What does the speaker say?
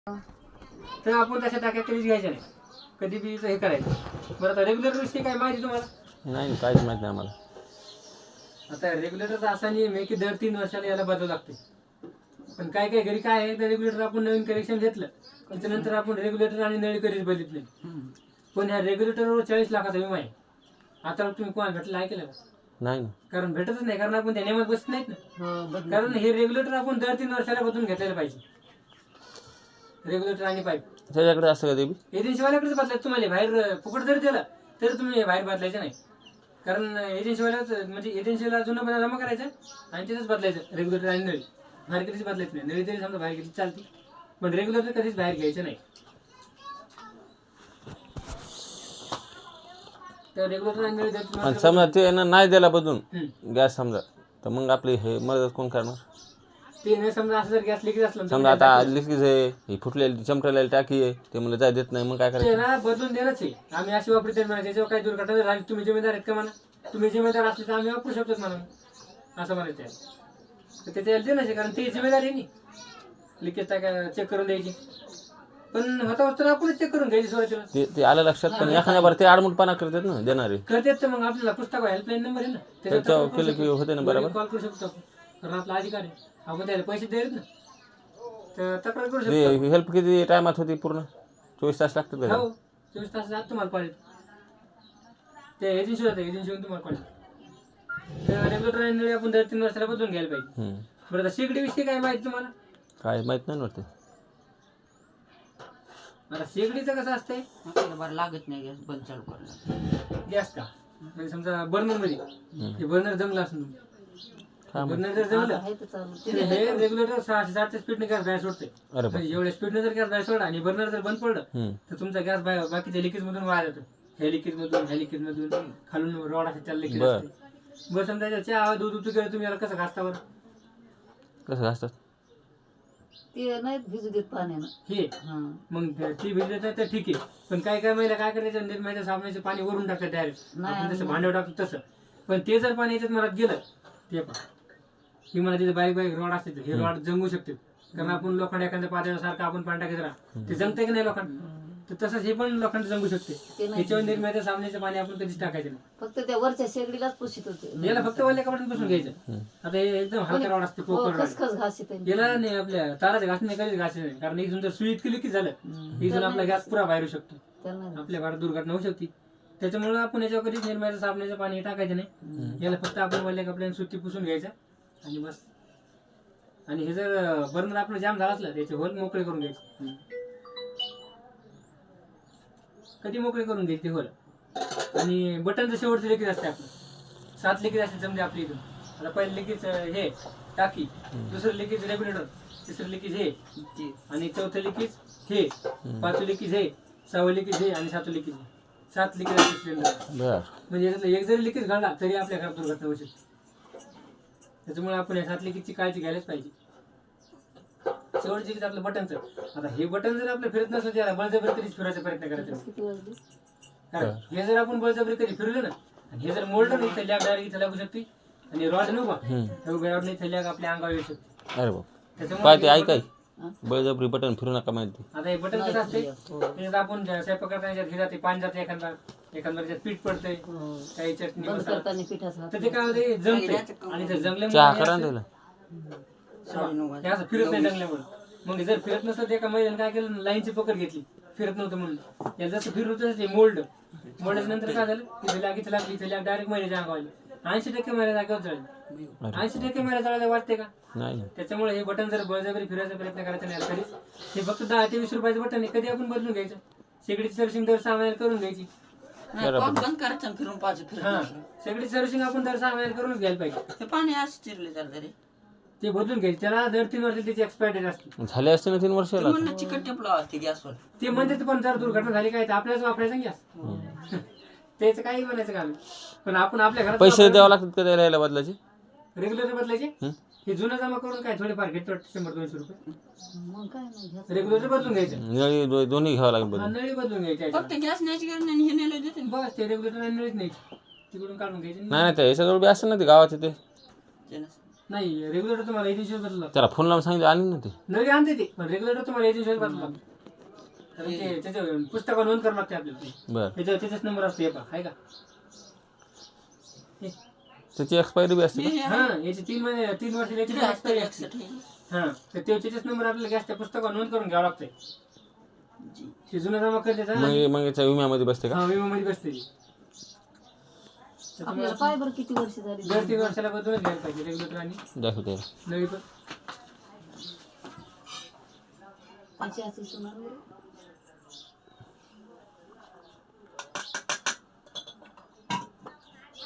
तर आपण तशा टाक्या कधीच घ्यायच्या नाही, कधी बी हे करायचं. बरं, आता रेग्युलेटर विषयी काय माहिती तुम्हाला? नाही, काहीच माहित नाही आम्हाला. आता रेग्युलेटरचा असा नियम आहे की दर 3 वर्षाला याला बदलावं लागते. पण काय काय घरी काय आहे, तर रेग्युलेटर आपण नवीन कनेक्शन घेतलं त्याच्यानंतर आपण रेग्युलेटर आणि नळी कधीच बदलत नाही. पण ह्या रेग्युलेटरवर 40 लाखाचा विमा आहे. आता तुम्ही कोणाला भेटलं ऐकलं का? नाही ना. कारण भेटतच नाही, कारण आपण त्या नियमात बसत नाहीत ना. कारण हे रेग्युलेटर आपण दर 3 वर्षाला बदलून घेतलेलं पाहिजे, रेग्युलेटर आणि पाईप. त्याच्याकडे असं कधी बी एजन्सीवाल्याकडेच बदलायचं. तुम्हाला बाहेर फुकट जरी दिलं तरी तुम्ही बाहेर बदलायचं नाही. कारण एजन्सीवाल्याच म्हणजे एजन्सीला जुनं बदल जमा करायचं आणि तिथेच बदलायचं रेग्युलेटर आणि नळी. बाहेर कधीच बदलायचं नाही. नळी तरी समजा बाहेर कधीच चालते, पण रेग्युलेटर कधीच बाहेर घ्यायचं नाही. तर रेग्युलेटर आणि नळी आणि समजा ते नाही द्यायला बदलून गॅस समजा, तर मग आपली हे मदत कोण करणार? ते नाही समजा असं जर गॅस लिकेज असलं समजा आता लिकेज आहे, ही फुटलेली चमटलेली टाकी आहे, ते मला जाय देत नाही, मग काय करायचं? त्याला बदलून देणंच आहे. आम्ही अशी वापरते म्हणा, त्याच्यावर काही दुर्घटना झाली तुम्ही जिम्मेदार आहेत का म्हणा? तुम्ही जिम्मेदार असले तर आम्ही वापरू शकतो म्हणा, असं म्हणायचं आहे. तर ते त्याला देणंच आहे, कारण ते जिम्मेदारी आहे नाही लिकेज टाका चेक करून द्यायची. पण होता तर आपणच चेक करून घ्यायची सुरुवातीला. ते आलं लक्षात, पण एखाद्या बरं ते आडमुटपणा करतात ना देणारे. करतात तर मग आपल्याला पुस्तक हेल्पलाईन नंबर आहे ना, त्याच्यावर केलं की होते ना बरोबर. कॉल करू शकतो आपण, कारण आपला अधिकार आहे. आपण त्याला पैसे द्यायला ना, तर तक्रार करू शकतो. ते हेल्प किती टायमात होती? पूर्ण 24 तास लागतात का? हो, 24 तास जात तुम्हाला कॉलेज. ते एजन्सी होतं, एजन्सीवरून तुम्हाला कॉलेज. तर रेग्युलेटर आणि आपण दर 3 वर्षाला बदलून घ्यायला पाहिजे. बरं, आता शेगडी विषयी काय माहिती तुम्हाला? काय माहित नाही वाटतं. आता शेगडीचं कसं असतंय, बरं लागत नाही गॅस बंद चालू करणार. गॅस का म्हणजे समजा बर्नर मध्ये हे बर्नर जमलं असं, बर्नर जर जमलं तर हे रेग्युलेटर 660 स्पीडने गॅस बाहेर सोडते. म्हणजे एवढ्या स्पीडने जर गॅस बाहेर सोडला आणि बर्नर जर बंद पडलं तर तुमचा गॅस बाकीच्या लिकेज मधून वाया जातो. ह्या लिकेज मधून खालून रॉड असे त्याला लिकेज असते. बरं, समजा चहा दूध उतू तुम्ही याला कसं घासता बरं? कसं घासतात? ते नाही भिजू देत पाण्यानं हे मग ती भिजत नाही तर ठीक आहे. पण काय काय महिला काय करायचं, निर्माच्या साबणाचे पाणी वरून टाकतात डायरेक्ट, जसं भांड्यावर टाकतो तसं. पण ते जर पाणी याच्यात मनात गेलं, ते पण ही मला तिथे बारीक बारीक रॉड असते, हे रॉड जंगू शकते. कारण आपण लोखंड एखाद्या पात्यासारखं आपण पाणी टाकायचं राहा, ते जंगते की नाही लोखंड, तर तसंच हे पण लोखंड जंगू शकते. याच्यावर निर्माच्या साबणाचे पाणी आपण कधीच टाकायचं नाही. फक्त त्या वरच्या शेगडीलाच पुशीत होते. याला फक्त वल्ल्या कपड्यापासून घ्यायचं. आता हे एकदम हलका रॉड असते, पोकळ खसखस घासीत याला नाही, आपल्या ताराच्या घासणे कधीच घासायचं नाही. कारण इथून जर सुई इतकी लिकेज झालं, इथून आपला गॅस पुरा बाहेर येऊ शकतो, आपल्या घरात दुर्घटना होऊ शकते. त्याच्यामुळे आपण याच्यावर कधीच निर्माचं साबणाचं पाणी टाकायचं नाही. याला फक्त आपण वल्ल्या कपड्याने सुती पुसून घ्यायचं आणि बस. आणि हे जर बर्नर आपलं जाम झालं असलं, त्याचे होल मोकळे करून घ्यायचे. कधी मोकळे करून घ्यायचे होल. आणि बटनचं शेवटचं लिकेज असते आपलं, 7 लिकेज असते समजे आपली इथून. आता पहिलं लिकेज हे टाकी, दुसरं लिकेज रेग्युलेटर, तिसरं लिकेज हे, आणि चौथं लिकेज हे, 5वं लिकेज हे, 6वं लिकेज हे आणि 7वं लिकेज हे. 7 लिकेज असते सिलेंडर. म्हणजे याच्यातलं एक जरी लिकेज घडला तरी आपल्या घरात दुर्घटना होऊ शकते. त्याच्यामुळे आपण या 7 लिकेजची काळजी घ्यायलाच पाहिजे. शेवटची लिकेज आपलं बटनचं. आता हे बटन जर आपलं फिरत नसलं त्याला बळजबरी कधीच फिरवायचा प्रयत्न करायचा. कारण हे जर आपण बळजबरी कधी फिरलं ना, आणि हे जर मोडलं नाही, इथे लॅग डायरेक्ट इथे लागू शकते. आणि रॉड नको रॉड नाही लॅग आपल्या अंगावर येऊ शकते. अरे बाप, काय ते ऐकाय बळजबरी बटन फिरू नका माहिती. आता हे बटन कसं असते, त्याच्यात आपण स्वयंपाक करताना हे जाते, पाणी जाते, एखाद्या पीठ पडतंय, काही चटणी मसाला, तर ते काय होते जमते. आणि ते जंगल्यामुळे असं फिरत नाही जंगल्यामुळे. मग जर फिरत नसलं तर एका महिन्याने काय केलं, लाईनची पकड घेतली, फिरत नव्हतं म्हणून. याला जसं फिरत होतं ते मोल्डच्या नंतर काय झालं, इथे लागली इथे डायरेक्ट महिन्याच्या अंगावर 80% महिन्या जागेवर जळले. 80% महिन्या जळायला वाटते का? नाही. त्याच्यामुळे हे बटन जर बळजबरी फिरायचा प्रयत्न करायचा नाही तरीच हे फक्त 10 ते 20 रुपयाचं बटन आहे, कधी आपण बदलून घ्यायचं. शेगडीची सर्व्हिसिंग दर 6 महिन्यात करून घ्यायची. बंद करायचं फिरून पाच शेगडीची सर्व्हिसिंग आपण दर 6 महिन्यात करूनच घ्यायला पाहिजे. ते पाणी असं चिरले चालतं रे, ते बदलून घ्यायचे. त्याला दर 3 वर्ष त्याची एक्सपायरी डेट असते. झाले असते ना 3 वर्ष. चिकट टेपला असते गॅसवर. ते म्हणते पण जर दुर्घटना झाली काय तर आपल्याच वापरायचं गॅस. त्याचं काही म्हणायचं काम. पण आपण आपल्या घरात पैसे द्यावं लागतात का त्याला याला बदलायचे? रेग्युलेटर बदलायचे. हे जुनं जमा करून काय थोडेफार घेतो 100-200 रुपये. मग काय नाही, रेग्युलेटर बदलून घ्यायचं. नळी दोन्ही घ्यावं लागेल बदलून. नळी बदलून घ्यायची. फक्त गॅस न्यायची गरज नाही, हे नेलं देते बस ते रेग्युलेटर आणि नळीच नाही, तिकडून काढून घ्यायचे. नाही नाही, त्याच्याजवळ बी असं ना ते गावात ते नाही रेग्युलेटर तुम्हाला एक दिवशी बदलला त्याला फोन लावून सांगितलं आली ना ते. नवी आणते ते पण रेग्युलेटर तुम्हाला एक दिवशी बदलला कारण ते त्याच्या पुस्तकावर नोंद करावं लागते आपल्याला बरं त्याच्यावर त्याचाच नंबर असतो एका आहे का हे. त्याची एक्सपायरी बी असते का? हा याचे 3 वर्ष याची expiry असते. हा तर त्याच्याच नंबर आपल्याला गॅसच्या पुस्तकावर नोंद करून घ्यावं लागतंय ते जुना जमा करते मग याच्या विम्यामध्ये बसते का? हा विमामध्ये बसते ती. आपल्याला पाय बरं किती वर्ष झाली दर 3 वर्षाला बदलूनच घ्यायला पाहिजे रेग्युलेटर आणि दाखवते नवी पण अशी अशी सोनार